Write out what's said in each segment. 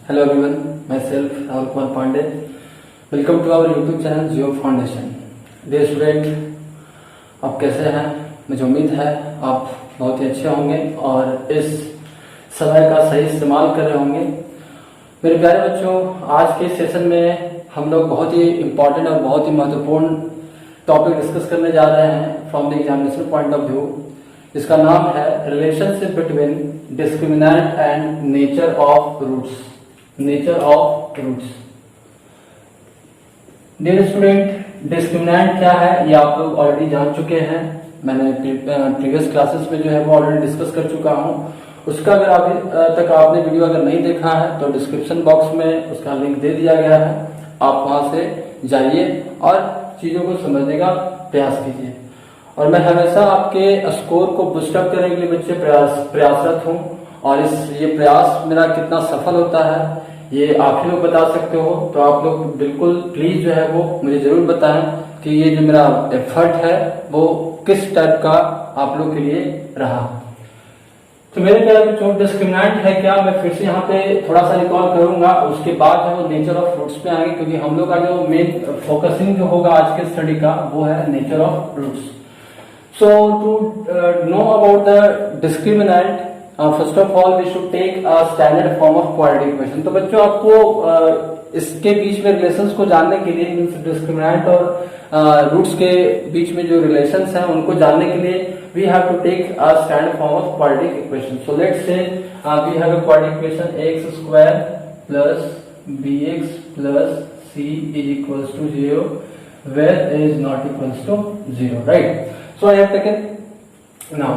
Hello everyone, myself Rahul Kumar Pandey. Welcome to our YouTube channel Geo Foundation. Dear student, आप कैसे हैं? मुझे उम्मीद है आप बहुत ही अच्छे होंगे और इस समय का सही इस्तेमाल कर रहे होंगे। मेरे प्यारे बच्चों, आज के सेशन में हम लोग बहुत ही इम्पोर्टेंट और बहुत ही महत्वपूर्ण टॉपिक डिस्कस करने जा रहे हैं from the examination point of view. इसका नाम है relationship between discriminant and nature of roots. Nature of roots. Dear student, discriminant क्या है ये आप लोग ऑलरेडी जान चुके हैं। मैंने प्रीवियस क्लासेस में जो है वो ऑलरेडी डिस्कस कर चुका हूं। उसका अगर अभी तक आपने वीडियो अगर नहीं देखा है तो डिस्क्रिप्शन बॉक्स में उसका लिंक दे दिया गया है, आप वहां से जाइए और चीजों को समझने का प्रयास कीजिए। और मैं हमेशा आपके स्कोर को बूस्टअप करने के लिए बच्चे प्रयासरत हूँ और ये प्रयास मेरा कितना सफल होता है ये आप ही लोग बता सकते हो। तो आप लोग बिल्कुल प्लीज जो है वो मुझे जरूर बताएं कि ये जो मेरा एफर्ट है वो किस टाइप का आप लोग के लिए रहा। तो मेरे प्यारे बच्चों, डिस्क्रिमिनेंट है क्या, मैं फिर से यहाँ पे थोड़ा सा रिकॉल करूंगा, उसके बाद जो है वो नेचर ऑफ रूट्स पे आएंगे, क्योंकि हम लोग का जो मेन फोकसिंग जो होगा आज के स्टडी का वो है nature of roots. So to know about the discriminant, first of all we should take a standard form of quadratic equation। तो बच्चों आपको इसके बीच में रिलेशंस को जानने के लिए, मीन्स डिस्क्रिमिनेंट और रूट्स के बीच में जो रिलेशंस हैं उनको जानने के लिए we have to take a standard form of quadratic equation। So let's say we have a quadratic equation x square plus bx plus c is equals to 0 where a is not equals to 0, right? So I have taken now।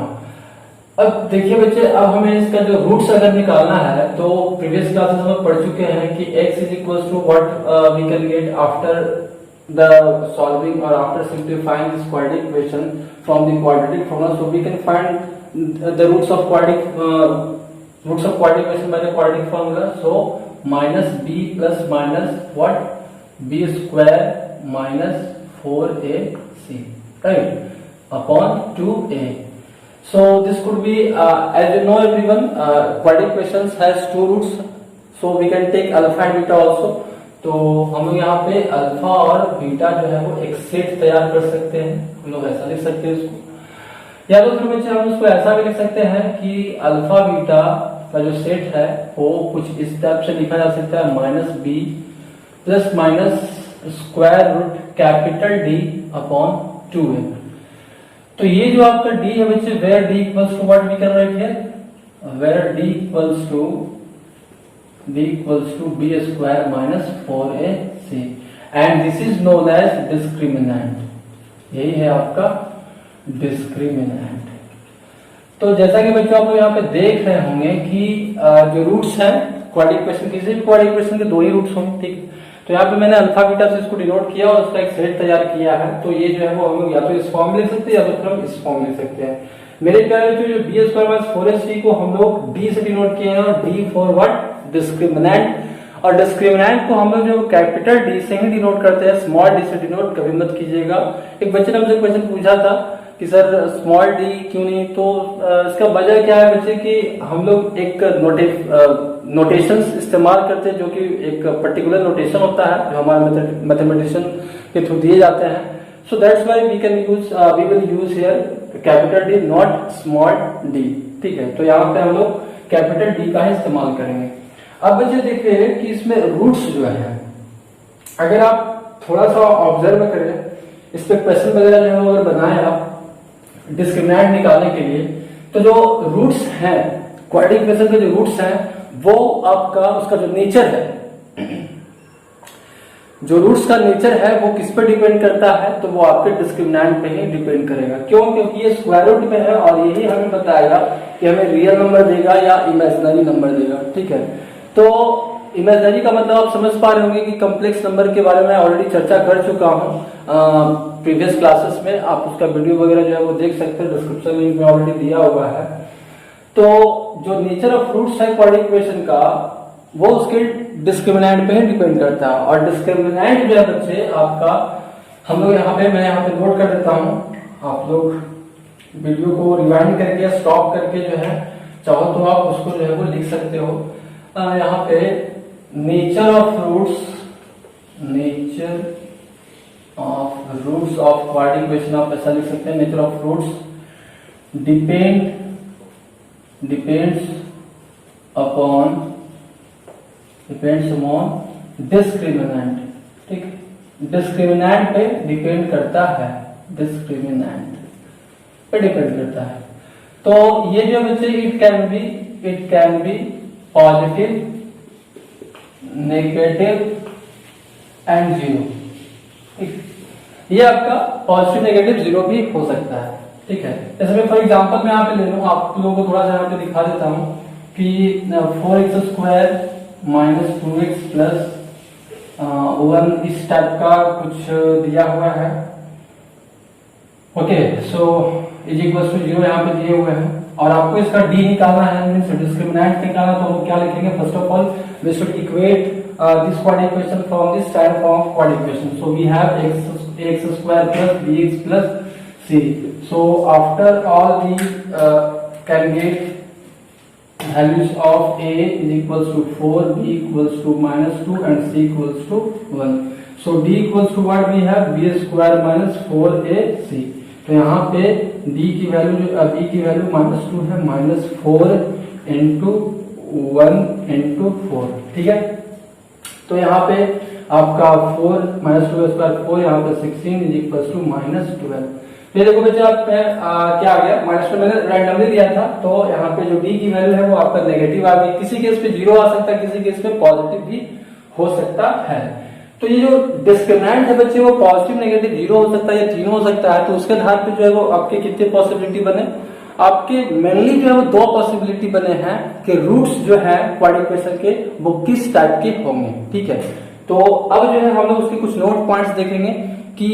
अब देखिए बच्चे, अब हमें इसका जो roots अगर निकालना है तो प्रीवियस क्लासेस में पढ़ चुके हैं कि x is equals to what we can get after the solving or after simplifying this quadratic equation from the quadratic formula। So we can find the roots of quadratic equation by the quadratic formula। So minus b plus minus what, b square minus 4ac, right, upon 2a। So this could be as you know everyone, quadratic equations has two roots, so we can take alpha and beta also। तो हम लोग यहाँ पे alpha और beta जो है वो एक सेट तैयार कर सकते हैं। हम लोग ऐसा लिख सकते हैं इसको, या तो फिर बच्चे हम उसको ऐसा भी लिख सकते हैं कि अल्फा बीटा का जो सेट है वो कुछ इस टाइप से लिखा जा सकता है, minus B plus minus square root capital D upon 2a। तो ये जो आपका d है बच्चे, where d equals to what we can write here, where d equals to b square minus 4ac and this is known as discriminant. यही है आपका discriminant. तो जैसा कि बच्चों आप लोग यहाँ पे देख रहे होंगे कि जो रूट्स हैं क्वाड्रेटिक इक्वेशन, किसी भी क्वाड्रेटिक इक्वेशन के दो ही रूट्स होंगे, ठीक। तो यहाँ पे मैंने अल्फा बीटा से इसको डिनोट किया और उसका एक सेट तैयार किया है। तो ये जो है वो हम लोग या तो इस फॉर्म में लिख सकते हैं या तो फिर हम इस फॉर्म में लिख सकते हैं। मेरे प्यारे बच्चों, जो बी स्क्वायर माइनस 4ac को हम लोग डी से डिनोट किए हैं और डी फॉर व्हाट, डिस्क्रिमिनेंट। और डिस्क्रिमिनेंट को हम लोग जो कैपिटल डी से ही डिनोट करते हैं, स्मॉल डी से डिनोट कभी मत कीजिएगा। एक बच्चे ने मुझे क्वेश्चन पूछा था कि सर स्मॉल डी क्यों नहीं, तो इसका वजह क्या है बच्चे कि हम लोग एक नोटेशंस इस्तेमाल करते हैं जो कि एक पर्टिकुलर नोटेशन होता है जो हमारे मैथमेटिशियन के थ्रू दिए जाते हैं। So that's why we will use here capital D not small D, ठीक है। तो यहाँ पे हम लोग कैपिटल डी का ही इस्तेमाल करेंगे। अब बच्चे देखिए कि इसमें रूट्स जो है, अगर आप थोड़ा सा ऑब्जर्व करें, इस पे क्वेश्चन वगैरह जो है अगर बनाए आप डिस्क्रिमिनेंट निकालने के लिए, तो जो रूट्स हैं क्वाड्रेटिक इक्वेशन के जो रूट्स हैं वो आपका उसका जो नेचर है, जो रूट्स का नेचर है वो किस पे डिपेंड करता है, तो वो आपके डिस्क्रिमिनेंट पे ही डिपेंड करेगा। क्यों? क्योंकि ये स्क्वायर रूट में है और यही हमें बताएगा कि हमें रियल नंबर देगा या इमेजिनरी नंबर देगा, ठीक है। तो इमेजिनरी का मतलब आप समझ पा रहे होंगे कि कॉम्प्लेक्स नंबर के बारे में ऑलरेडी चर्चा कर चुका हूँ प्रीवियस क्लासेस में। आप उसका वीडियो वगैरह जो है वो देख सकते हैं, डिस्क्रिप्शन लिंक में ऑलरेडी दिया हुआ है। तो जो नेचर ऑफ रूट्स है क्वाड्रेटिक इक्वेशन का वो उसके डिस्क्रिमिनेंट पे ही डिपेंड करता है। और डिस्क्रिमिनेंट जो है बच्चे आपका, हम लोग मैं यहाँ पे नोट कर देता हूँ, आप लोग वीडियो को रिवाइंड करके स्टॉप करके जो है चाहो तो आप उसको जो है वो लिख सकते हो। यहाँ पे nature of roots of quadratic equation आप ऐसा लिख सकते हैं, nature of roots depends upon discriminant. ठीक, डिस्क्रिमिनेंट पे डिपेंड करता है, डिस्क्रिमिनेंट पे डिपेंड करता है। तो ये जो बच्चे it can be positive, negative and zero. ठीक, ये आपका पॉजिटिव नेगेटिव जीरो भी हो सकता है। ठीक है, जैसे मैं फॉर एग्जांपल मैं यहाँ पे ले लूँ, आप लोगों को थोड़ा सा यहाँ पे दिखा देता हूँ कि 4x² माइनस 2x प्लस 1 इस टाइप का कुछ दिया हुआ है। Okay, so is equal to 0 यहाँ पे दिए हुए हैं और आपको इसका डी निकालना है, मींस डिस्क्रिमिनेंट निकालना। तो हम क्या लिखेंगे, first of all we should equate this quadratic equation from this standard form of quadratic equation. So we have x square plus bx plus c. So after all we can get values of a is equals to 4, b equals to -2 and c equals to 1. So d equals to what we have, b square minus 4ac. तो यहाँ पे d की value b की value -2 है, -4 into 1 into 4। ठीक है, तो यहाँ पे आपका 4 -2 स्क्वायर 4, यहाँ पे 16 इज इक्वल टू -12। तो ये देखो बच्चे आप क्या आ गया, -2 मैंने रैंडमली दिया था, तो यहाँ पे जो डी की वैल्यू है वो आपका नेगेटिव आ गई। किसी केस पे 0 आ सकता है, किसी केस पे पॉजिटिव भी हो सकता है। तो ये जो डिस्क्रिमिनेंट है बच्चे वो पॉजिटिव नेगेटिव 0 हो सकता है या तीनों हो सकता है। तो उसके आधार पे जो है वो आपके कितने पॉसिबिलिटी बने, आपके मेनली जो है वो 2 पॉसिबिलिटी बने हैं कि रूट्स जो है क्वाड्रेटिक इक्वेशन के वो किस टाइप के होंगे। ठीक है, तो अब जो है हम लोग उसके कुछ नोट पॉइंट्स देखेंगे कि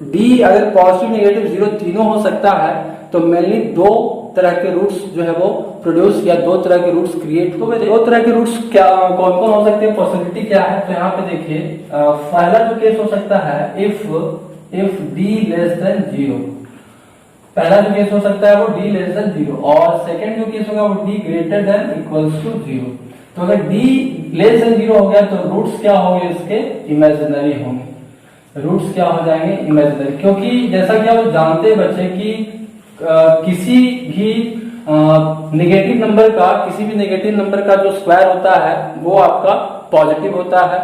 डी अगर पॉजिटिव नेगेटिव 0 तीनों हो सकता है तो मेनली 2 तरह के रूट्स जो है वो प्रोड्यूस या 2 तरह के रूट्स क्रिएट हो। 2 तरह के रूट्स क्या कौन कौन हो सकते हैं, पॉसिबिलिटी क्या है। तो यहाँ पे देखिए पहला जो केस हो सकता है इफ डी लेस देन 0, पहला जो केस हो सकता है वो d लेस देन 0 और सेकंड जो केस होगा वो d greater than equals to 0। तो अगर d लेस देन 0 हो गया तो रूट्स क्या होंगे, इसके इमेजिनरी होंगे। रूट्स क्या हो जाएंगे, इमेजिनरी, क्योंकि जैसा कि आप जानते हैं बच्चे कि किसी भी नेगेटिव नंबर का जो स्क्वायर होता है वो आपका पॉजिटिव होता है।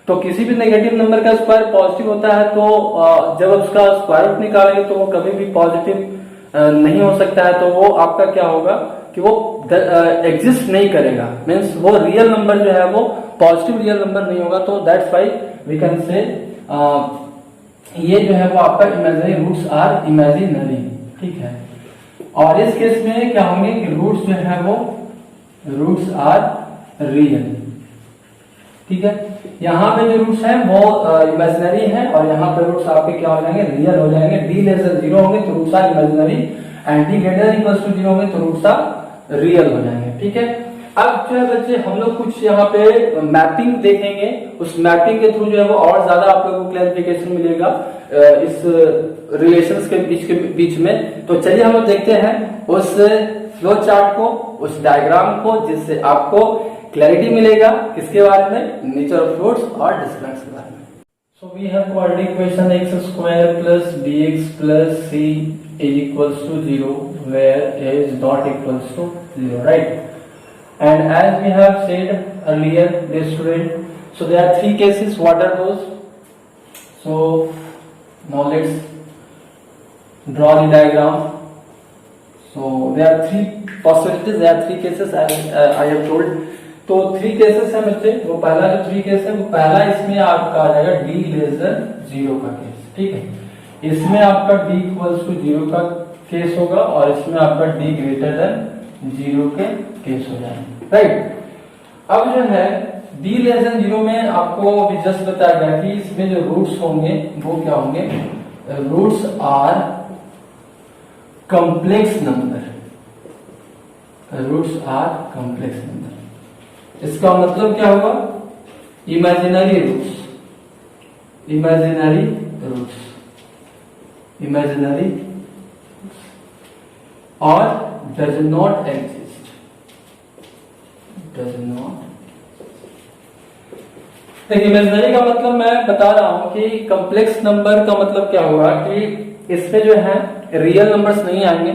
तो किसी भी नेगेटिव नंबर का स्क्वायर पॉजिटिव होता है, तो जब उसका स्क्वायर रूट निकालेंगे तो वो कभी भी पॉजिटिव नहीं हो सकता है। तो वो आपका क्या होगा कि वो एग्जिस्ट नहीं करेगा, मीन्स वो रियल नंबर जो है वो पॉजिटिव रियल नंबर नहीं होगा। तो that's why we can say ये जो है वो आपका इमेजिनरी रूट्स आर इमेजिनरी। ठीक है, और इस केस में क्या होंगे कि रूट्स जो है वो रूट्स आर रियल। ठीक है, यहाँ पे जो रूट्स हैं वो इमेजिनरी हैं और यहाँ पे रूट्स आपके क्या हो जाएंगे, रियल हो जाएंगे। डी लेस देन 0 होंगे तो roots are imaginary and D greater than equals to 0 होंगे तो रूट्स आर रियल हो जाएंगे। ठीक है, अब जो है बच्चे हम लोग कुछ यहाँ पे मैपिंग देखेंगे, उस मैपिंग के थ्रू जो है वो और ज्यादा आप लोगों को क्लैरिफिकेशन मिलेगा इस रिलेशंस के बीच में। तो चलिए हम लोग देखते हैं उस फ्लो चार्ट को, उस डायग्राम को, जिससे आपको क्लैरिटी मिलेगा किसके बारे में, नेचर ऑफ रूट्स और डिस्क्रिमिनेंट्स के बारे में। So we have quadratic equation x square plus bx plus c is equals to 0 where a is not equals to 0, right? And as we have said earlier, dear student, so there are 3 cases. What are those? So now let's draw the diagram. So there are 3 possibilities, there are 3 cases as I have told. तो 3 cases है बच्चे। वो पहला जो 3 case है वो पहला इसमें आपका आ जाएगा d लेस देन 0 का केस। ठीक है, इसमें आपका d इक्वल्स टू 0 का केस होगा और इसमें आपका d ग्रेटर देन 0 के केस हो जाएंगे, राइट? अब जो है d लेस देन 0 में आपको अभी जस्ट बताया गया कि इसमें जो रूट्स होंगे वो क्या होंगे, roots are complex number, roots are complex number. इसका मतलब क्या होगा, imaginary roots, imaginary roots, imaginary और does not exist, does not देखिए इमेजिनरी का मतलब मैं बता रहा हूं कि कॉम्प्लेक्स नंबर का मतलब क्या होगा कि इसमें जो है रियल नंबर्स नहीं आएंगे।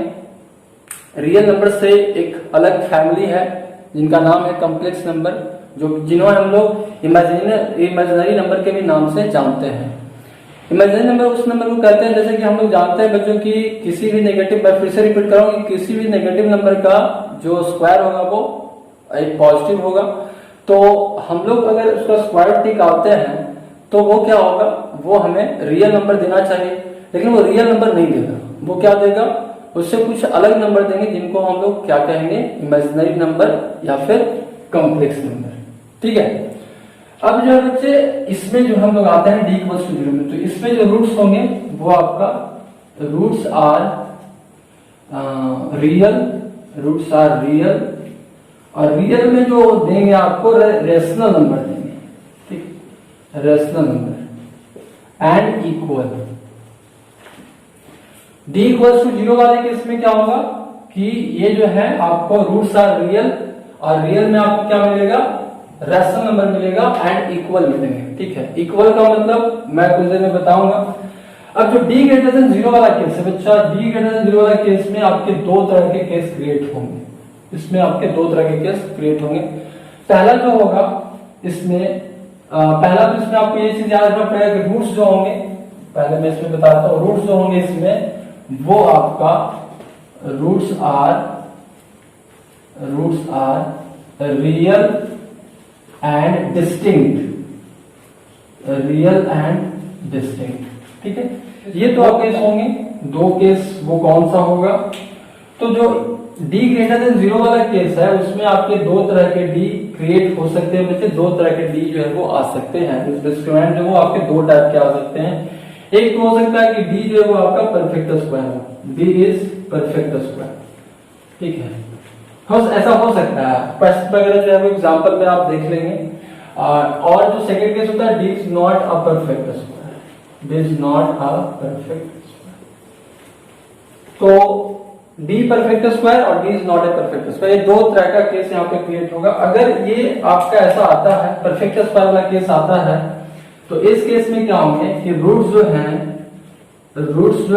रियल नंबर से एक अलग फैमिली है जिनका नाम है कॉम्प्लेक्स नंबर, जो जिन्होंने हम लोग इमेजिनरी नंबर के भी नाम से जानते हैं। इमेजिनरी नंबर उस नंबर को कहते हैं जैसे कि हम लोग जानते हैं बच्चों की किसी भी नेगेटिव, मैं फिर से रिपीट कर रहा हूं कि किसी भी नेगेटिव नंबर का जो स्क्वायर होगा वो एक पॉजिटिव होगा। तो हम लोग अगर उसका स्क्वायर रूट निकालते हैं तो वो क्या होगा, वो हमें रियल नंबर देना चाहिए, लेकिन वो रियल नंबर नहीं देगा। वो क्या देगा, उससे कुछ अलग नंबर देंगे जिनको हम लोग क्या कहेंगे, इमेजिनरी नंबर या फिर कॉम्प्लेक्स नंबर। ठीक है। अब जो है बच्चे इसमें जो हम लोग आते हैं डी इक्वल्स टू 0 में, तो इसमें जो रूट्स होंगे वो आपका रूट्स आर रियल, और रियल में जो देंगे आपको रेशनल नंबर देंगे। ठीक, rational number and equal. D equals to 0 वाले केस में क्या होगा कि ये जो है आपको रूट्स आर रियल, और रियल में आपको क्या मिलेगा, रेशनल नंबर मिलेगा एंड इक्वल मिलेंगे। ठीक है। इक्वल का मतलब मैं कुछ देर में बताऊंगा। अब जो डी ग्रेटर देन 0 वाला केस है बच्चा, डी ग्रेटर देन 0 वाला केस में आपके दो तरह के केस क्रिएट होंगे। इसमें आपके दो तरह के केस क्रिएट होंगे। पहला जो होगा इसमें पहला तो इसमें आपको ये चीज याद रखना पड़ेगा कि रूट्स जो होंगे, पहले मैं इसमें बताता हूँ, रूट्स जो होंगे इसमें वो आपका roots are real and distinct. ठीक है। ये तो आप केस होंगे, दो केस। वो कौन सा होगा, तो जो डी ग्रेटर देन 0 वाला केस है उसमें आपके दो तरह के डी क्रिएट हो सकते हैं बच्चे, दो तरह के डी जो है वो आ सकते हैं। डिस्क्रिमिनेंट जो वो आपके दो टाइप के आ सकते हैं। एक तो हो सकता है कि डी जो है वो आपका परफेक्ट स्क्वायर हो, डी इज परफेक्ट स्क्वायर। ठीक है, ऐसा हो सकता है। फर्स्ट वगैरह जो है वो एग्जांपल में आप देख लेंगे। और जो सेकंड केस होता है D is not a perfect square, D is not a perfect square. तो डी परफेक्ट स्क्वायर और D is not a perfect square, ये दो तरह का केस यहाँ पे क्रिएट होगा। अगर ये आपका ऐसा आता है, परफेक्ट स्क्वायर वाला केस आता है, तो इस केस में क्या होंगे कि रूट्स जो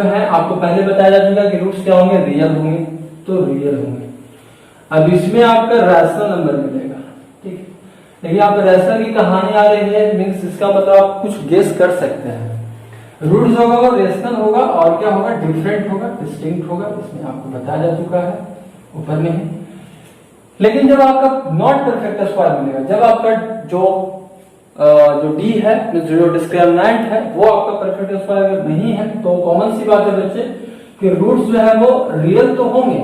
है आपको पहले बताया जा चुका कि रूट्स क्या होंगे, रियल होंगे, तो रियल होंगे। अब इसमें आपका रैशनल नंबर मिलेगा। ठीक है, लेकिन आप रैशनल की कहानी आ रही है, मीन्स इसका मतलब आप कुछ गेस कर सकते हैं। रूट्स होगा वो रेशनल होगा और क्या होगा, डिफरेंट होगा, डिस्टिंक्ट होगा। इसमें आपको बताया जा चुका है ऊपर में ही। लेकिन जब आपका नॉट परफेक्ट स्क्वायर मिलेगा, जब आपका जो डी है, जो डिस्क्रिमिनेंट है, वो आपका परफेक्ट स्क्वायर अगर नहीं है, तो कॉमन सी बात है बच्चे कि रूट्स जो है वो रियल तो होंगे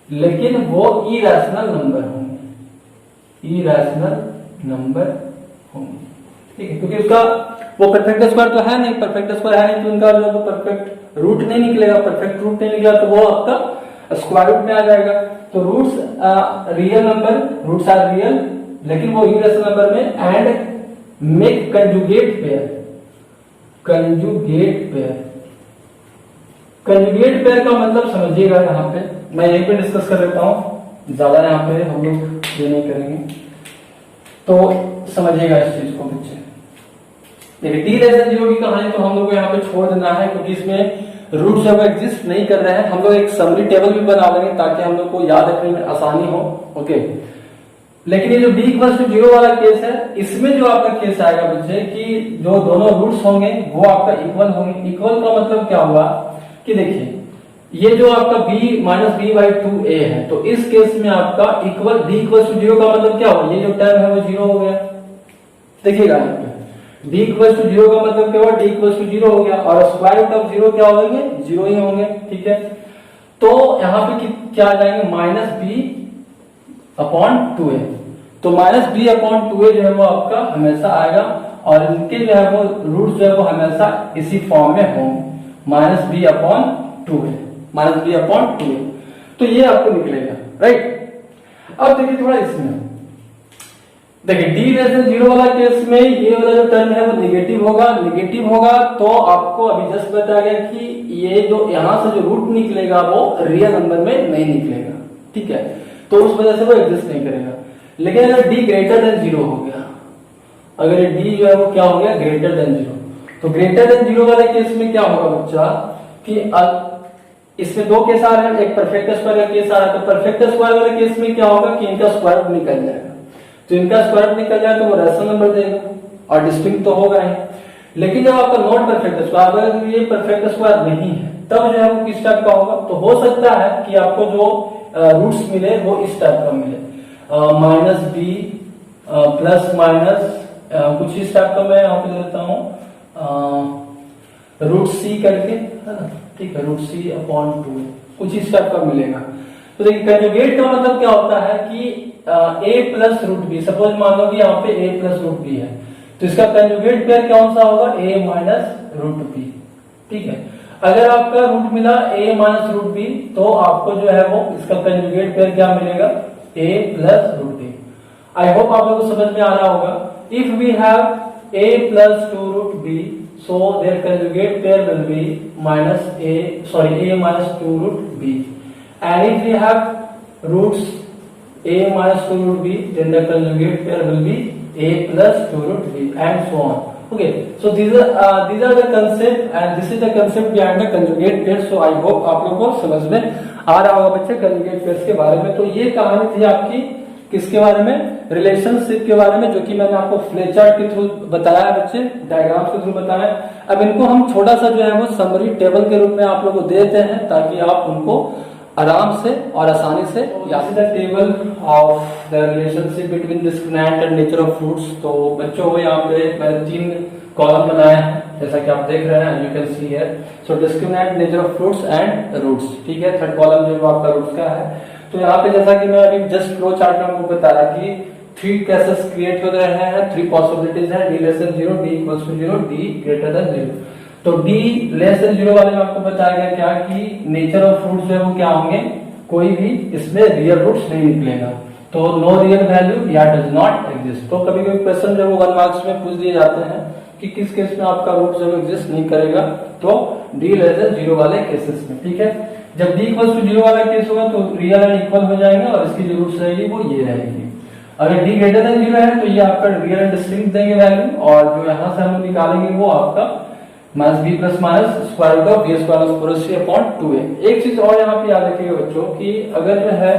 लेकिन वो इरेशनल नंबर होंगे, इरेशनल नंबर होंगे। ठीक है, क्योंकि उसका वो परफेक्ट स्क्वायर तो है नहीं, परफेक्ट स्क्वायर है नहीं, तो उनका जो परफेक्ट रूट नहीं निकलेगा, परफेक्ट रूट नहीं निकलेगा तो वो आपका स्क्वायर रूट में आ जाएगा। तो roots real number, roots are real लेकिन वो इरेशनल नंबर में, and make conjugate pair. Conjugate pair का मतलब समझिएगा, यहाँ पे मैं यहीं पे डिस्कस कर लेता हूं, ज्यादा यहाँ पे हम लोग ये नहीं करेंगे, तो समझिएगा इस चीज को बच्चे। देखिए डी लेस 0 की कहानी तो हम लोग को यहाँ पे छोड़ देना है, क्योंकि इसमें रूट जब एग्जिस्ट नहीं कर रहे हैं। हम लोग एक समरी टेबल भी बना लेंगे ताकि हम लोग को याद रखने में आसानी हो। ओके, लेकिन ये जो डी इक्वल्स टू 0 वाला केस है, इसमें जो आपका केस आएगा बच्चे कि जो दोनों रूट्स होंगे वो आपका इक्वल होंगे। इक्वल का मतलब क्या हुआ कि देखिए ये जो आपका b minus B by 2a है, तो इस केस में आपका इक्वल डी इक्वल्स टू 0 का मतलब क्या हुआ, ये जो टर्म है वो 0 हो गया। देखिएगा यहाँ पे डी इक्वल्स टू 0 का मतलब क्या हुआ, डी इक्वल्स टू 0 हो गया, और स्क्वायर रूट ऑफ 0 क्या होंगे, 0 ही होंगे। ठीक है, तो यहाँ पे क्या आ जाएंगे, माइनस बी अपॉन 2a। तो माइनस बी अपॉन 2a जो है वो आपका हमेशा आएगा, और इनके जो है वो रूट जो है वो हमेशा इसी फॉर्म में होंगे, minus B upon 2a, minus B upon 2a। तो ये आपको निकलेगा, राइट। अब देखिए थोड़ा इसमें देखिए डी लेस देन 0 वाला केस में ये वाला जो टर्म है वो निगेटिव होगा। निगेटिव होगा तो आपको अभी जस्ट बताया गया कि ये जो यहां से जो रूट निकलेगा वो रियल नंबर में नहीं निकलेगा। ठीक है, तो उस वजह से वो एग्जिस्ट नहीं करेगा। लेकिन अगर डी ग्रेटर देन 0 हो गया अगर ये डी जो है वो क्या हो गया ग्रेटर देन जीरो, तो ग्रेटर देन जीरो वाले केस में क्या होगा बच्चा कि इसमें दो केस आ रहे हैं, एक परफेक्ट स्क्वायर का केस आ रहा है, तो परफेक्ट स्क्वायर वाले केस में क्या होगा कि इनका स्क्वायर रूट निकल जाएगा, तो इनका स्क्वायर रूट निकल जाए तो वो रैशनल नंबर देगा और डिस्टिंक्ट तो होगा ही। लेकिन जब आपका नॉट परफेक्ट स्क्वायर, अगर ये परफेक्ट स्क्वायर नहीं है तब जो है वो किस टाइप का होगा, तो हो सकता है कि आपको जो रूट्स मिले वो इस टाइप का मिले, माइनस बी प्लस माइनस कुछ इस टाइप का मैं यहाँ पे देता हूँ रूट सी करके, है ना, ठीक है, रूट सी अपॉन 2 कुछ इस टाइप का मिलेगा। तो देखिए कंजुगेट का मतलब क्या होता है कि a plus root B, suppose मान लो कि यहाँ पे a प्लस रूट बी है, तो इसका कंजुगेट पेयर कौन सा होगा a माइनस रूट बी, ठीक है। अगर आपका रूट मिला a माइनस रूट बी तो आपको जो है वो इसका कंजुगेट पेयर क्या मिलेगा a plus root B. I hope आप लोगों को समझ में आ रहा होगा। If we have a plus 2 root B, so their conjugate pair will be a minus 2 root b, and if we have roots a minus 2 root b, then the conjugate pair will be a plus 2 root b, and so on. Okay, so these are the concept, and this is the concept behind the conjugate pair. So I hope आप लोगों को समझ में आ रहा होगा बच्चे conjugate pairs के बारे में। तो ये कहानी थी आपकी किसके बारे में, रिलेशनशिप के बारे में, जो कि मैंने आपको फ्लेचार्ट के थ्रू बताया बच्चे, डायग्राम्स के थ्रू बताया। अब इनको हम छोटा सा जो है वो समरी टेबल के रूप में आप लोगों को देते हैं ताकि आप उनको आराम से और आसानी से याद the table of the relationship between discriminant and nature of fruits. तो बच्चों को यहाँ पे मैंने 3 कॉलम बनाए हैं जैसा कि आप देख रहे हैं, you can see here. So discriminant, nature of fruits and roots, ठीक है। थर्ड कॉलम जो आपका रूट्स का है। तो यहाँ पे जैसा कि मैं अभी जस्ट फ्लो चार्ट में आपको बताया कि 3 केसेस क्रिएट हो रहे हैं, 3 पॉसिबिलिटीज है, D less than 0, D equals to 0, D greater than 0। तो डी लेस देन 0 वाले में आपको बताया गया क्या कि नेचर ऑफ फ्रूट्स जो है वो क्या होंगे, कोई भी इसमें रियल रूट्स नहीं निकलेगा, तो नो रियल वैल्यू या डज नॉट एग्जिस्ट। तो कभी कभी क्वेश्चन जो 1 मार्क्स में पूछ दिए जाते हैं कि किस केस में आपका रूट जो एग्जिस्ट नहीं करेगा, तो डी लेस देन 0 वाले केसेस में, ठीक है। जब डी इक्वल टू 0 वाला केस होगा तो रियल एंड इक्वल हो जाएंगे और इसकी जो रूट्स रहेगी वो ये रहेगी। अगर डी ग्रेटर देन 0 है तो ये आपका रियल एंड डिस्टिंक्ट देंगे वैल्यू, और जो यहाँ से हम निकालेंगे वो आपका minus B plus minus square root of B square plus 4ac upon 2a। एक चीज और यहाँ पे याद रखिएगा बच्चों कि अगर जो है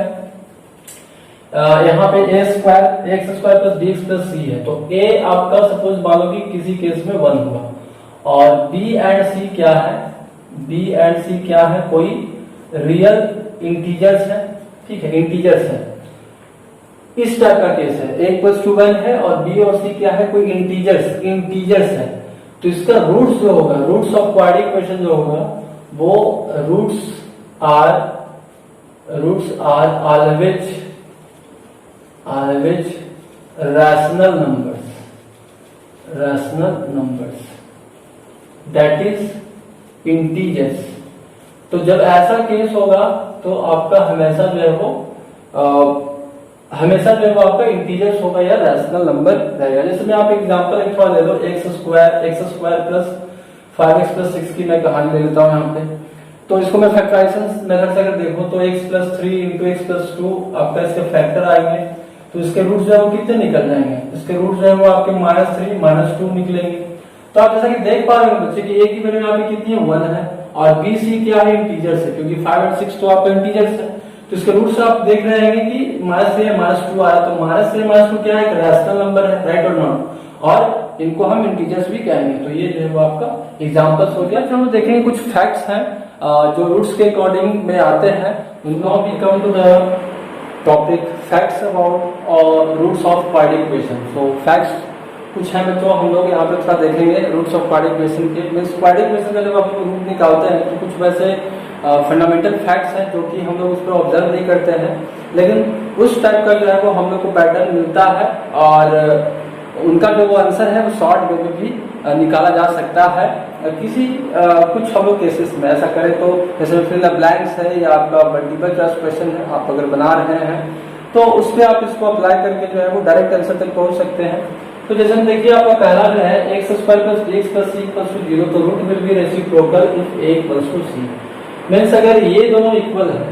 यहाँ पे a square x square plus bx plus c है, तो a आपका सपोज मान लो कि किसी केस में 1 हुआ, और b एंड c क्या है, b एंड c क्या है, कोई रियल इंटीजर्स है, ठीक है, इंटीजर्स है। इस टाइप का केस है, a इक्वल्स टू 1 है और b और c क्या है, कोई इंटीजर्स है। तो इसका रूट्स जो होगा, रूट्स ऑफ क्वाड्रेटिक इक्वेशन जो होगा वो roots are always rational numbers that is integers. तो जब ऐसा केस होगा तो आपका हमेशा जो है वो आपका इंटीजर्स होगा या रैशनल नंबर रहेगा। जैसे मैं आप एग्जांपल एक थोड़ा दे दो, x square plus 5x plus 6 की मैं कहानी ले लेता हूँ यहाँ पे। तो इसको मैं फैक्टराइजेशन मेथड से अगर देखो तो x plus 3 into x plus 2 आपका इसके फैक्टर आएंगे, तो इसके रूट जो है वो कितने निकल जाएंगे, इसके रूट जो है वो आपके -3 -2 निकलेंगे। तो आप जैसा कि देख पा रहे हो बच्चे कि a की वैल्यू यहाँ पे कितनी है 1 है, और b c क्या है, इंटीजर्स है, क्योंकि 5 और 6 तो आपका इंटीजर्स है। तो इसके रूट्स आप देख रहे हैं कि -3 -2 आया, तो -3 -2 क्या है, एक रैशनल नंबर है, राइट और नॉट, और इनको हम इंटीजर्स भी कहेंगे। तो ये जो है वो आपका एग्जांपल्स हो गया। फिर हम देखेंगे कुछ फैक्ट्स हैं जो रूट्स के अकॉर्डिंग में आते हैं, उनको हम we come to the topic facts about roots of quadratic equation. So facts कुछ है बच्चों, हम लोग यहाँ पे थोड़ा देखेंगे रूट्स ऑफ क्वाड्रेटिक इक्वेशन के। मींस क्वाड्रेटिक इक्वेशन का जब आप रूट निकालते हैं तो कुछ वैसे फंडामेंटल फैक्ट्स हैं जो कि हम लोग उस पर ऑब्जर्व नहीं करते हैं, लेकिन उस टाइप का जो है वो हम लोग को पैटर्न मिलता है, और उनका जो वो आंसर है वो शॉर्ट वे में भी निकाला जा सकता है। किसी कुछ हम लोग केसेस में ऐसा करें तो जैसे फिल द ब्लैंक्स है या आपका मल्टीपल चॉइस क्वेश्चन है, आप अगर बना रहे हैं तो उस पर आप इसको अप्लाई करके जो है वो डायरेक्ट आंसर तक पहुंच सकते हैं। तो जैसे हम देखिए आपका पहला जो है X square plus bx plus c equals to 0, तो root will be reciprocal if a equals to c। Means अगर ये दोनों इक्वल है,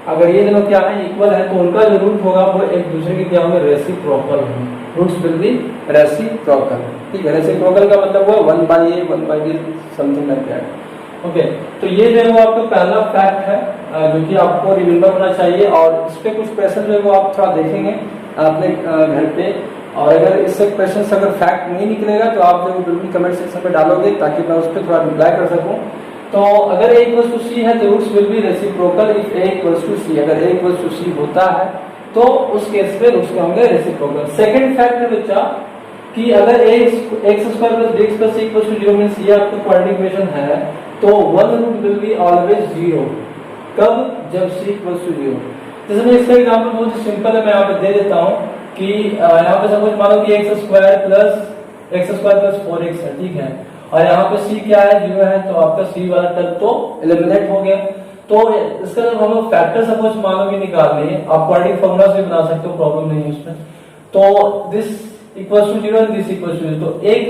अगर ये दोनों क्या है इक्वल है तो उनका जो रूट होगा वो एक दूसरे के क्या होंगे रेसिप्रोकल होंगे, रूट्स विल बी रेसिप्रोकल। ठीक है, रेसिप्रोकल का मतलब हुआ 1/a 1/b something like that. Okay, तो ये जो है वो आपका पहला फैक्ट है जो कि आपको रिमेंबर होना चाहिए, और इस पे कुछ क्वेश्चन जो है वो आप थोड़ा देखेंगे अपने घर पे, और अगर इससे क्वेश्चन अगर फैक्ट नहीं निकलेगा तो आप जो बिल्कुल कमेंट सेक्शन में डालोगे ताकि मैं उस पर थोड़ा रिप्लाई कर सकूं। तो अगर a इक्वल्स टू c है तो roots will be reciprocal if a equals to c। अगर a इक्वल्स टू c होता है तो उस केस में रूट्स क्या होंगे रेसिप्रोकल। सेकंड फैक्ट है बच्चा कि अगर x square plus bx plus c equals to 0 means ये आपका क्वाड्रेटिक इक्वेशन है तो one root will be always 0। कब? जब c इक्वल्स टू 0। जैसे मैं इसका एग्जांपल बहुत सिंपल है, मैं यहाँ पे दे देता हूँ कि यहाँ पे सपोज मानो कि x स्क्वायर प्लस 4x है, ठीक है, और यहाँ पे c क्या है 0 है, तो आपका c वाला टर्म तो एलिमिनेट हो गया। तो इसका जब हम लोग फैक्टर सपोज मानो कि निकाल लिए, आप क्वाड्रेटिक फॉर्मूला से बना सकते हो, प्रॉब्लम नहीं है उसमें। तो this equals to 0 and this equals to 0, तो एक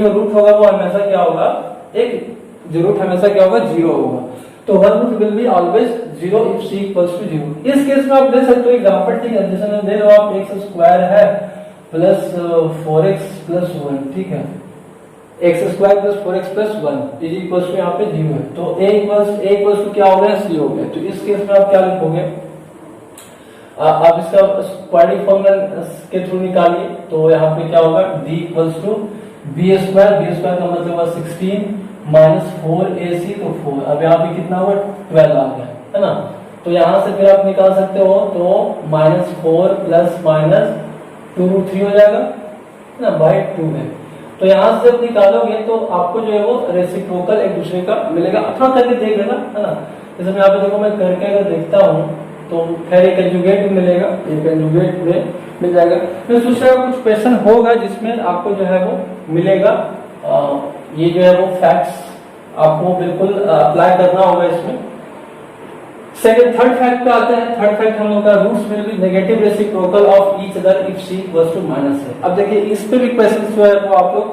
जो रूट होगा वो हमेशा क्या होगा, एक जो रूट हमेशा क्या होगा 0 होगा। तो one root will be always 0 if c equals to 0। इस केस में आप दे सकते हो एग्जांपल, ठीक है, जैसे मैं दे रहा हूं आप x स्क्वायर है प्लस 4x प्लस 1, ठीक है, x square plus 4x plus 1 is equals to यहाँ पे 0 है, तो a इक्वल्स टू क्या हो गया, c हो गया। तो इस केस में आप क्या लिखोगे, आप इसका क्वाड्रेटिक फॉर्मूला के थ्रू निकालिए, तो यहाँ पे क्या होगा d equals to b square का मतलब हुआ 16 माइनस 4ac, तो 4, अब यहाँ पे कितना हुआ 12 आ गया, है ना। तो यहाँ से फिर आप निकाल सकते हो, तो -4 प्लस माइनस 2√3 हो जाएगा ना, बाई 2 है। तो यहाँ से जब निकालोगे तो आपको जो है वो रेसिप्रोकल एक दूसरे का मिलेगा। थोड़ा करके देख लेना, है ना। जैसे मैं यहाँ पे देखो, मैं करके अगर देखता हूँ तो खैर एक कंजुगेट मिलेगा, एक कंजुगेट में मिल जाएगा। फिर दूसरा कुछ क्वेश्चन होगा जिसमें आपको जो है वो मिलेगा, ये जो है वो फैक्ट्स आपको बिल्कुल अप्लाई करना होगा इसमें। थर्ड फैक्ट पे आते हैं। थर्ड फैक्ट हम लोग का roots will be negative reciprocal of each other if c equals to -a। अब देखिए इस पे भी क्वेश्चन जो है वो आप लोग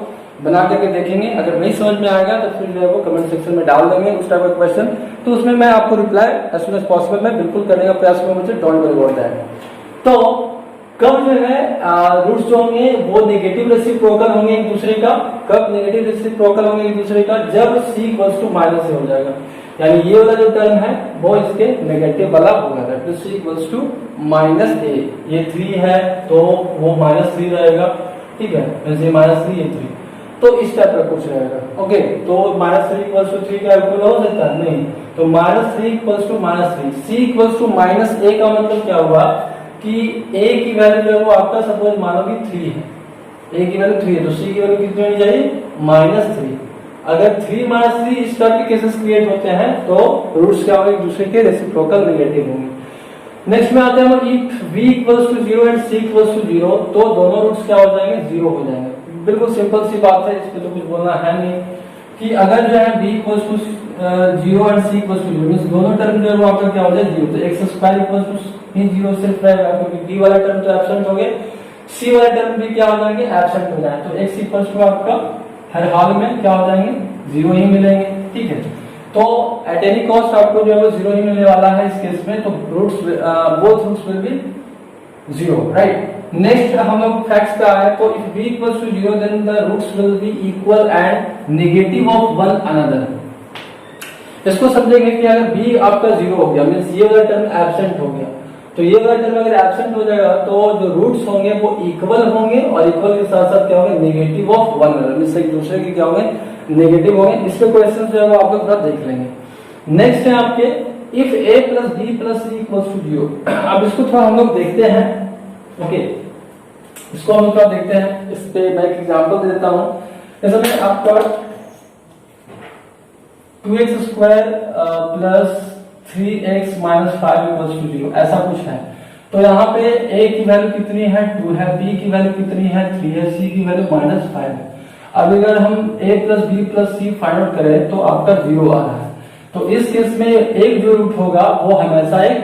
बना करके देखेंगे, अगर नहीं समझ में आएगा तो फिर जो है वो कमेंट सेक्शन में डाल देंगे उस टाइप का क्वेश्चन, तो उसमें मैं आपको reply as soon as possible मैं बिल्कुल करने का प्रयास करूंगा, मुझे डोंट वरी अबाउट दैट। तो कब जो है रूट्स जो होंगे वो नेगेटिव रेसिप्रोकल होंगे एक दूसरे का। कब नेगेटिव रेसिप्रोकल होंगे एक दूसरे का, जब c इक्वल्स टू माइनस हो जाएगा, यानी ये वाला जो टर्म है वो इसके नेगेटिव वाला होगा, that is c equals to -a। ये 3 है तो वो -3 रहेगा, ठीक है, जैसे -3 ये 3, तो इस टाइप का कुछ रहेगा। ओके, तो -3 इक्वल्स टू 3 का इक्वल हो सकता है नहीं, तो -3 equals to -3, c equals to -a का मतलब क्या हुआ कि a की वैल्यू जो है वो आपका सपोज मानो कि 3 है, a की वैल्यू 3 है, तो c की वैल्यू कितनी होनी चाहिए -3। अगर 3 -3 इस टाइप के केसेस क्रिएट होते हैं तो रूट्स क्या होंगे एक दूसरे के रेसिप्रोकल नेगेटिव होंगे। नेक्स्ट में आते हैं हम if v equals to 0 and c equals to 0, तो दोनों रूट्स क्या हो जाएंगे 0 हो जाएंगे। बिल्कुल सिंपल सी बात है, इसमें तो कुछ बोलना है नहीं कि अगर जो है b equals to 0 and c equals to 0 means दोनों टर्म जो है वो आपका क्या हो जाए 0, तो x स्क्वायर इक्वल्स टू 0 सिर्फ रहेगा क्योंकि d वाला टर्म तो एब्सेंट हो गए, c वाला टर्म भी क्या हो जाएंगे एब्सेंट हो जाए, तो x इक्वल्स टू आपका हर हाल में क्या हो जाएंगे 0 ही मिलेंगे, ठीक है। तो एट एनी कॉस्ट आपको जो है वो 0 ही मिलने वाला है इस केस में, तो roots both roots will be 0, right. Next हम लोग फैक्ट्स पे आए, तो if b equals to 0 then the roots will be equal and negative of one another. इसको समझेंगे कि अगर b आपका 0 हो गया मींस ये वाला टर्म एब्सेंट हो गया, तो ये वाला टर्म अगर एब्सेंट हो जाएगा तो जो रूट्स होंगे वो इक्वल होंगे, और इक्वल के साथ साथ क्या होंगे negative of one another means एक दूसरे के क्या होंगे नेगेटिव होंगे। इस पे क्वेश्चन जो है वो आप लोग थोड़ा देख लेंगे। नेक्स्ट है आपके if a plus b plus c equals to 0। अब इसको थोड़ा हम लोग देखते हैं, ओके, इसको हम लोग देखते हैं। इस पे मैं एक एग्जांपल देता हूं, जैसे मैं आपका 2x square plus 3x minus 5 equals to 0 ऐसा कुछ है, तो यहाँ पे a की वैल्यू कितनी है 2 है, b की वैल्यू कितनी है 3 है, c की वैल्यू -5 है। अब अगर हम a plus b plus c find out करें तो आपका 0 आ रहा है, तो इस केस में एक जो रूट होगा वो हमेशा एक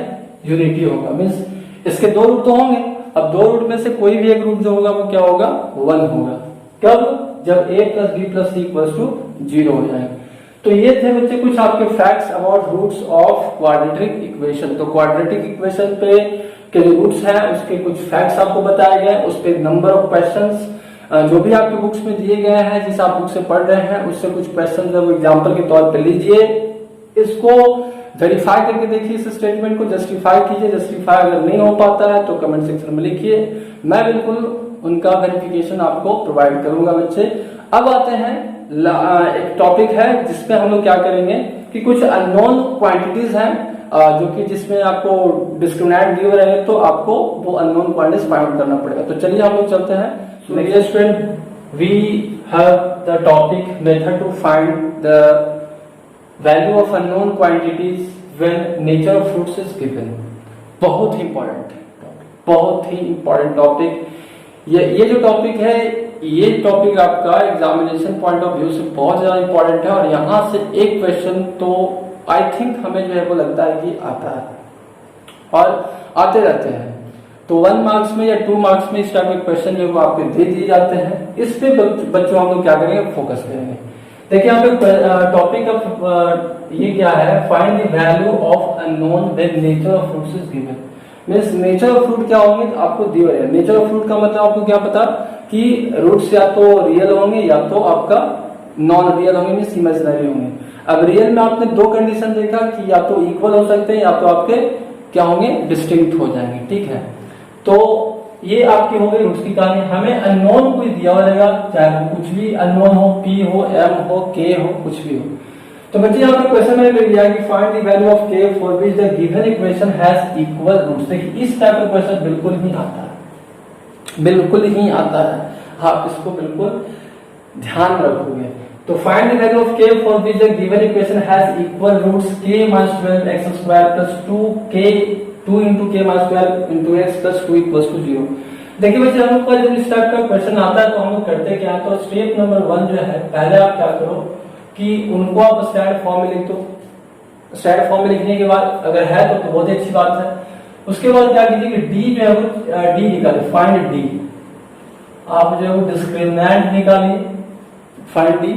यूनिटी होगा, मींस इसके दो रूट तो होंगे, अब दो रूट में से कोई भी एक रूट जो होगा वो क्या होगा 1 होगा। कब? जब a plus b plus c equals to 0 हो जाएगा। तो ये थे बच्चे कुछ आपके facts about roots of quadratic equation. तो क्वाड्रेटिक इक्वेशन पे के जो रूट्स हैं उसके कुछ फैक्ट्स आपको बताए गए, उस पे नंबर ऑफ क्वेश्चंस जो भी आपके बुक्स में दिए गए हैं, जिस आप बुक से पढ़ रहे हैं उससे कुछ क्वेश्चन जब एग्जाम्पल के तौर पे लीजिए, इसको वेरीफाई करके देखिए, इस स्टेटमेंट को जस्टिफाई कीजिए। जस्टिफाई अगर नहीं हो पाता है तो कमेंट सेक्शन में लिखिए, मैं बिल्कुल उनका वेरिफिकेशन आपको प्रोवाइड करूंगा बच्चे। अब आते हैं एक टॉपिक है जिसपे हम लोग क्या करेंगे कि कुछ अननोन क्वांटिटीज हैं जो कि जिसमें आपको डिस्क्रिमिनेंट दिए रहे तो आपको वो अननोन क्वांटिटीज फाइंड आउट करना पड़ेगा। तो चलिए हम लोग चलते हैं। So dear student, we have the topic method to find the value of unknown quantities when nature of fruits is given। बहुत ही इम्पोर्टेंट, बहुत ही इम्पोर्टेंट टॉपिक। ये जो टॉपिक है, ये टॉपिक आपका एग्जामिनेशन पॉइंट ऑफ व्यू से बहुत ज्यादा इम्पोर्टेंट है, और यहाँ से एक क्वेश्चन तो आई थिंक हमें जो है वो लगता है कि आता है और आते रहते हैं। तो 1 मार्क्स में या 2 मार्क्स में इस टाइप के क्वेश्चन जो वो आपके दे दिए जाते हैं। इस पे बच्चों हम लोग क्या करेंगे, फोकस करेंगे। देखिए यहाँ पे टॉपिक ऑफ ये क्या है, find the value of unknown when nature of fruits is given. Means nature of fruit क्या होंगे तो आपको दिए हुए हैं। नेचर ऑफ फ्रूट का मतलब आपको क्या पता कि रूट्स या तो रियल होंगे या तो आपका नॉन रियल होंगे, मींस इमेजिनरी होंगे। अब रियल में आपने 2 कंडीशन देखा कि या तो इक्वल हो सकते हैं या तो आपके क्या होंगे, डिस्टिंक्ट हो जाएंगे, ठीक है। तो ये आपकी हो गई रूट्स की कहानी। हमें अननोन कोई दिया रहेगा, चाहे कुछ भी अननोन हो, पी हो, एम हो, के हो, कुछ भी हो। तो बच्चे यहाँ पे क्वेश्चन मैंने लिख दिया कि find the value of k for which the given equation has equal roots. देखिए इस टाइप का क्वेश्चन बिल्कुल ही आता है, बिल्कुल ही आता है। हाँ, इसको बिल्कुल ध्यान रखोगे। तो find the value of k for which the given equation has equal roots k - 12x² + 2 into k - 12 into x + 2 = 0। देखिए बच्चे हम लोग का जब इस टाइप का क्वेश्चन आता है तो हम लोग करते क्या है, तो स्टेप नंबर 1 जो है, पहले आप क्या करो कि उनको आप स्टैंडर्ड फॉर्म में लिख दो। स्टैंडर्ड फॉर्म में लिखने के बाद अगर है तो बहुत ही अच्छी बात है। उसके बाद क्या कीजिए कि डी जो है वो डी निकालिए, फाइंड डी। आप जो है वो डिस्क्रिमिनेंट निकालिए, फाइंड डी।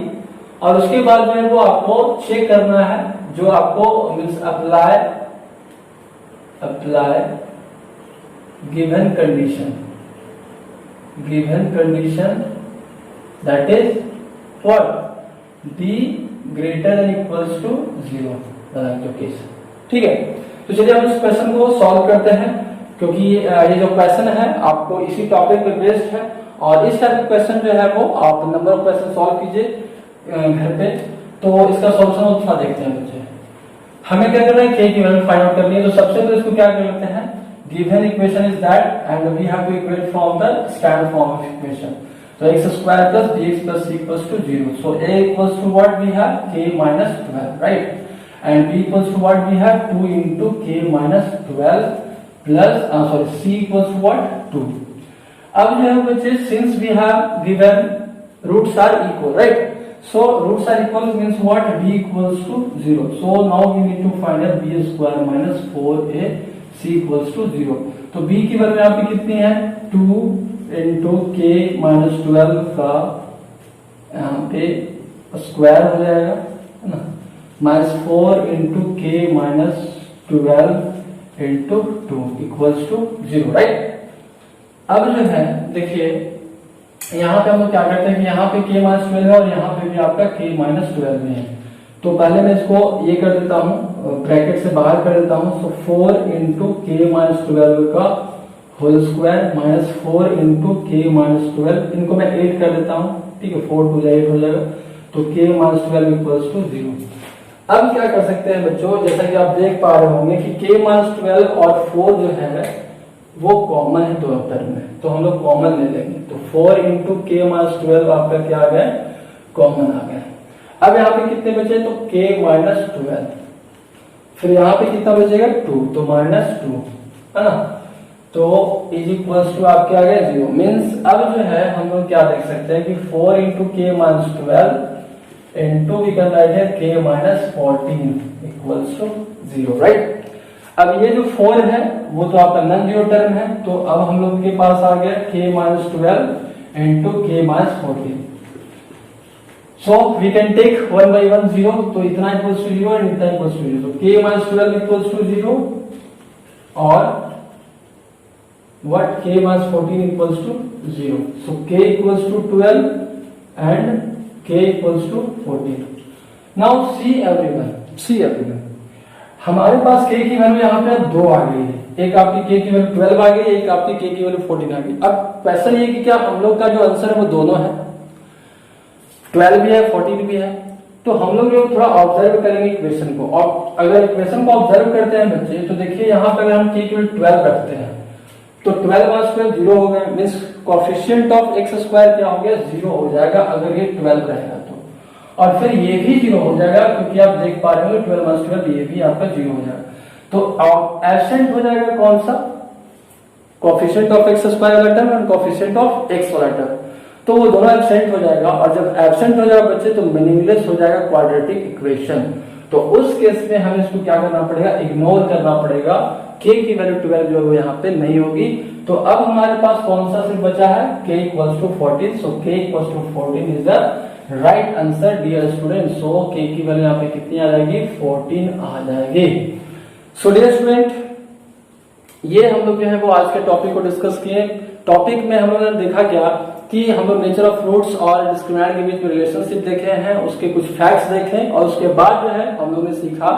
और उसके बाद जो है वो आपको चेक करना है जो आपको means apply given condition that is what, d greater than equals to 0 जो केस, ठीक है। तो चलिए हम इस क्वेश्चन को सॉल्व करते हैं, क्योंकि ये जो क्वेश्चन है आपको इसी टॉपिक पे बेस्ड है, और इस टाइप का क्वेश्चन जो है वो आप नंबर ऑफ क्वेश्चन सॉल्व कीजिए घर पे। तो इसका सॉल्यूशन थोड़ा देखते हैं बच्चे। हमें क्या करना है, के की वैल्यू फाइंड आउट करनी है। तो सबसे पहले इसको क्या कर लेते हैं, given equation is that and we have to equate from the standard form of equation. तो x² + dx + c = 0। So a equals to what we have, k - 12, right? And b equals to what we have, 2 into k - 12 plus c equals to what, 2। अब जो है बच्चे, since we have given roots are equal, right? So roots are equal means what, b equals to 0। So now we need to find out b² - 4ac equals to 0। तो b की value यहाँ पे कितनी है, 2 into k - 12 का यहाँ पे square हो जाएगा, है ना, -4 into k - 12 into 2 equals to 0, राइट। अब जो है देखिए यहाँ पे हम लोग क्या करते हैं कि यहाँ पे k - 12 है और यहाँ पे भी आपका k - 12 में है। तो पहले मैं इसको ये कर देता हूँ, ब्रैकेट से बाहर कर देता हूँ। तो 4 into k - 12 का होल स्क्वायर -4 into k - 12, इनको मैं 8 कर देता हूँ, ठीक है, 4 2 8 हो जाएगा। तो k - 12 equals to 0। अब क्या कर सकते हैं बच्चों, जैसा कि आप देख पा रहे होंगे कि k - 12 और 4 जो है वो कॉमन है दोनों टर्म में, तो हम लोग कॉमन ले लेंगे। तो 4 into k - 12 आपका क्या आ गया, कॉमन आ गया। अब यहाँ पे कितने बचे, तो k - 12, फिर यहाँ पे कितना बचेगा, 2, तो -2, है ना। तो इज इक्वल्स टू आपके आ गया 0। मीन्स अब जो है हम लोग क्या देख सकते हैं कि 4 into k - 12 into we can write है k - 14 equals to 0, राइट। अब ये जो 4 है वो तो आपका नॉन जीरो टर्म है, तो अब हम लोग के पास आ गया k - 12 into k - 14। So we can take 1 by 1 0, तो इतना इक्वल्स टू 0 एंड इतना equals to 0, k minus 12 equals to 0 और what k minus 14 equals to 0. So k equals to 12 and k equals to 14. Now see everyone, हमारे पास k की value यहाँ पे दो आ गई है, एक आपकी k की वैल्यू 12 आ गई, एक आपकी k की वैल्यू 14 आ गई। अब क्वेश्चन ये कि क्या हम लोग का जो आंसर है वो दोनों है, 12 भी है 14 भी है। तो हम लोग थोड़ा ऑब्जर्व करेंगे इक्वेशन को, और अगर इक्वेशन को ऑब्जर्व करते हैं बच्चे तो देखिए यहाँ पे अगर हम k की वैल्यू 12 रखते हैं तो 12 माइनस 12 0 हो गया, means coefficient of x square क्या हो गया 0 हो जाएगा अगर ये 12 रहेगा तो, और फिर ये भी 0 हो जाएगा क्योंकि आप देख पा रहे हो 12 माइनस 12 ये भी आपका 0 हो जाएगा। तो एब्सेंट हो जाएगा कौन सा, कोएफिशिएंट ऑफ x स्क्वायर वाला टर्म और कोएफिशिएंट ऑफ x वाला टर्म, तो वो दोनों एब्सेंट हो जाएगा, और जब एब्सेंट हो जाएगा बच्चे तो मीनिंगलेस हो जाएगा क्वाड्रेटिक इक्वेशन। तो उस केस में हमें इसको क्या करना पड़ेगा, इग्नोर करना पड़ेगा, k की वैल्यू 12 जो है वो यहाँ पे नहीं होगी। तो अब हमारे पास कौन सा सिर्फ बचा है, k equals to 14, so k equals to 14 is the right answer dear student. So k की वैल्यू यहाँ पे कितनी आ जाएगी, 14 आ जाएगी। सो डियर स्टूडेंट, ये हम लोग जो है वो आज के टॉपिक को डिस्कस किए। टॉपिक में हम लोगों ने देखा क्या कि हम लोग नेचर ऑफ फ्रूट्स और डिस्क्रिमिनेंट के बीच में रिलेशनशिप देखे हैं, उसके कुछ फैक्ट्स देखे, और उसके बाद जो है हम लोग ने सीखा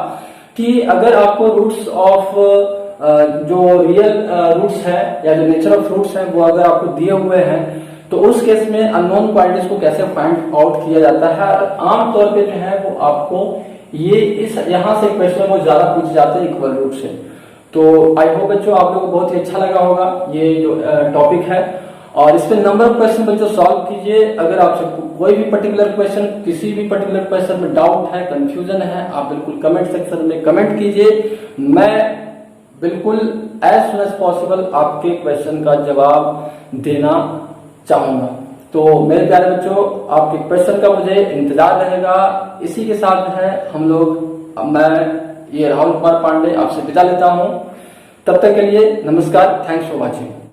कि अगर आपको रूट्स ऑफ जो रियल रूट्स है या जो नेचर ऑफ फ्रूट्स है वो अगर आपको दिए हुए हैं तो उस केस में अननोन क्वांटिटीज को कैसे फाइंड आउट किया जाता है। आमतौर पे जो है वो आपको ये इस यहाँ से क्वेश्चन वो ज्यादा पूछ जाते हैं इक्वल रूट से। तो आई होप बच्चों आप लोगों को बहुत ही अच्छा लगा होगा ये जो टॉपिक है, और इस पे नंबर ऑफ क्वेश्चन बच्चों सॉल्व कीजिए। अगर आपसे कोई भी पर्टिकुलर क्वेश्चन, किसी भी पर्टिकुलर क्वेश्चन में डाउट है, कंफ्यूजन है, आप बिल्कुल कमेंट सेक्शन में कमेंट कीजिए। मैं बिल्कुल एज सुन एज पॉसिबल आपके क्वेश्चन का जवाब देना चाहूंगा। तो मेरे प्यारे बच्चों, आपके क्वेश्चन का मुझे इंतजार रहेगा। इसी के साथ जो है हम लोग, मैं ये राहुल कुमार पांडे आपसे विदा लेता हूं। तब तक के लिए नमस्कार, थैंक्स फॉर वॉचिंग।